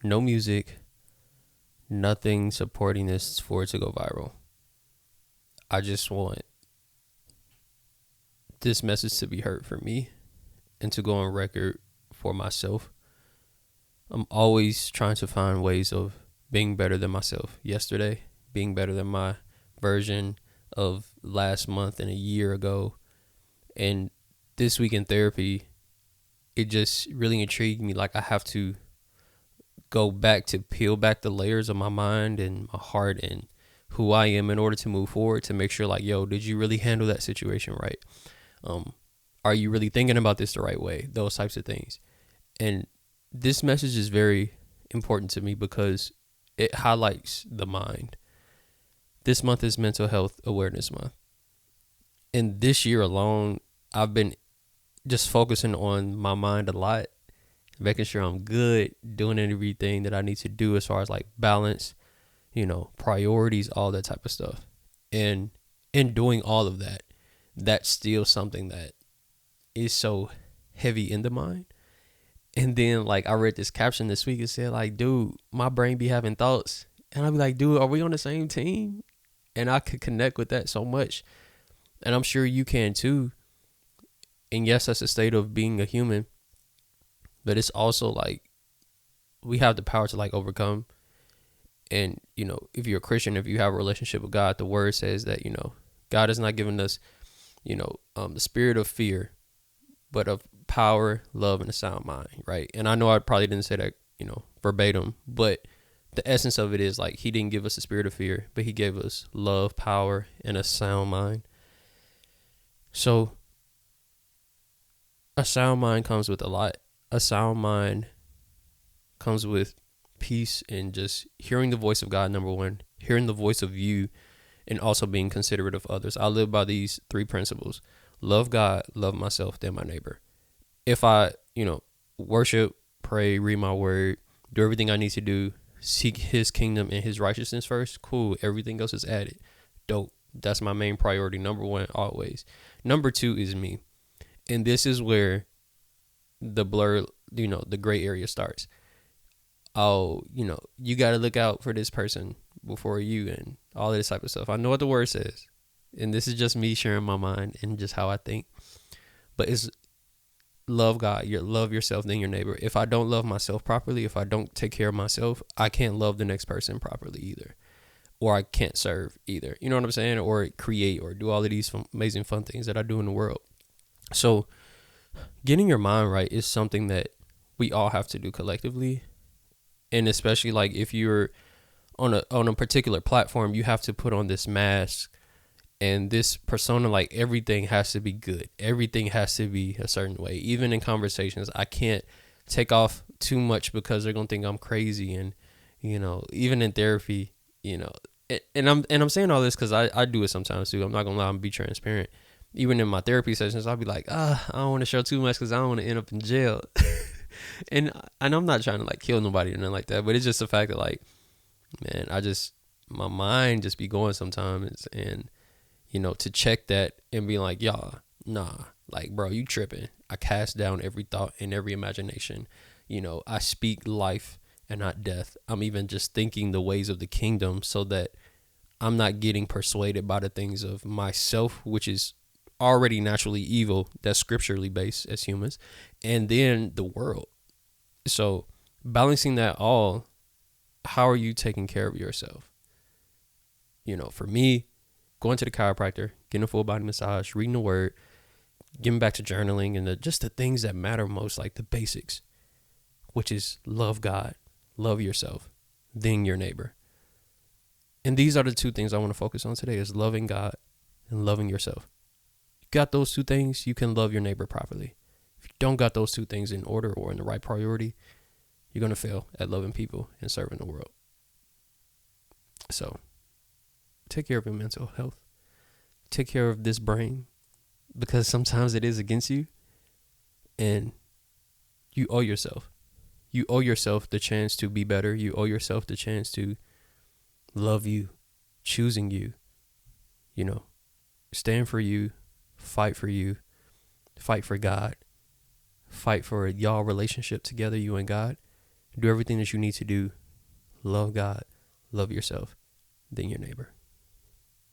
no music, nothing supporting this for it to go viral. I just want this message to be heard for me and to go on record for myself. I'm always trying to find ways of being better than myself yesterday, being better than my version of last month and a year ago. And this week in therapy, it just really intrigued me. Like, I have to go back to peel back the layers of my mind and my heart and who I am in order to move forward, to make sure, like, yo, did you really handle that situation right? Are you really thinking about this the right way? Those types of things. And this message is very important to me because it highlights the mind. This month is Mental Health Awareness Month. And this year alone, I've been just focusing on my mind a lot, making sure I'm good, doing everything that I need to do as far as like balance, priorities, all that type of stuff. And in doing all of that, that's still something that is so heavy in the mind. And then, like, I read this caption this week. It said, like, dude, my brain be having thoughts. And I'll be like, dude, are we on the same team? And I could connect with that so much. And I'm sure you can too. And yes, that's a state of being a human. But it's also like we have the power to like overcome. And, if you're a Christian, if you have a relationship with God, the word says that, God has not given us, the spirit of fear, but of power, love, and a sound mind, right? And I know I probably didn't say that, verbatim, but the essence of it is like he didn't give us a spirit of fear, but he gave us love, power, and a sound mind. So a sound mind comes with a lot. A sound mind comes with peace and just hearing the voice of God, number one, hearing the voice of you, and also being considerate of others. I live by these 3 principles: love God, love myself, then my neighbor. If I, worship, pray, read my word, do everything I need to do, seek his kingdom and his righteousness first, cool. Everything else is added. Dope. That's my main priority. Number 1, always. Number 2 is me. And this is where the blur, the gray area starts. Oh, you got to look out for this person before you and all this type of stuff. I know what the word says. And this is just me sharing my mind and just how I think. But it's love God, love yourself, then your neighbor. If I don't love myself properly, if I don't take care of myself, I can't love the next person properly either. Or I can't serve either. You know what I'm saying? Or create or do all of these amazing fun things that I do in the world. So getting your mind right is something that we all have to do collectively. And especially like if you're on a particular platform, you have to put on this mask and this persona, like everything has to be good. Everything has to be a certain way. Even in conversations, I can't take off too much because they're going to think I'm crazy. And, even in therapy, and I'm saying all this because I do it sometimes too. I'm not going to lie and be transparent. Even in my therapy sessions, I'll be like, I don't want to show too much because I don't want to end up in jail. And I'm not trying to like kill nobody or nothing like that, but it's just the fact that like, man, my mind just be going sometimes, and to check that and be like, y'all, nah, like, bro, you tripping. I cast down every thought and every imagination. I speak life and not death. I'm even just thinking the ways of the kingdom so that I'm not getting persuaded by the things of myself, which is already naturally evil, that's scripturally based as humans, and then the world. So balancing that all, how are you taking care of yourself? For me, going to the chiropractor, getting a full body massage, reading the word, getting back to journaling, and just the things that matter most, like the basics, which is love God, love yourself, then your neighbor. And these are the 2 things I want to focus on today: is loving God and loving yourself. You got those 2 things, you can love your neighbor properly. If you don't got those 2 things in order or in the right priority, you're going to fail at loving people and serving the world. So take care of your mental health. Take care of this brain, because sometimes it is against you, and you owe yourself. You owe yourself the chance to be better. You owe yourself the chance to love you, choosing you, stand for you, fight for God, fight for y'all relationship together, you and God. Do everything that you need to do. Love God, love yourself, then your neighbor.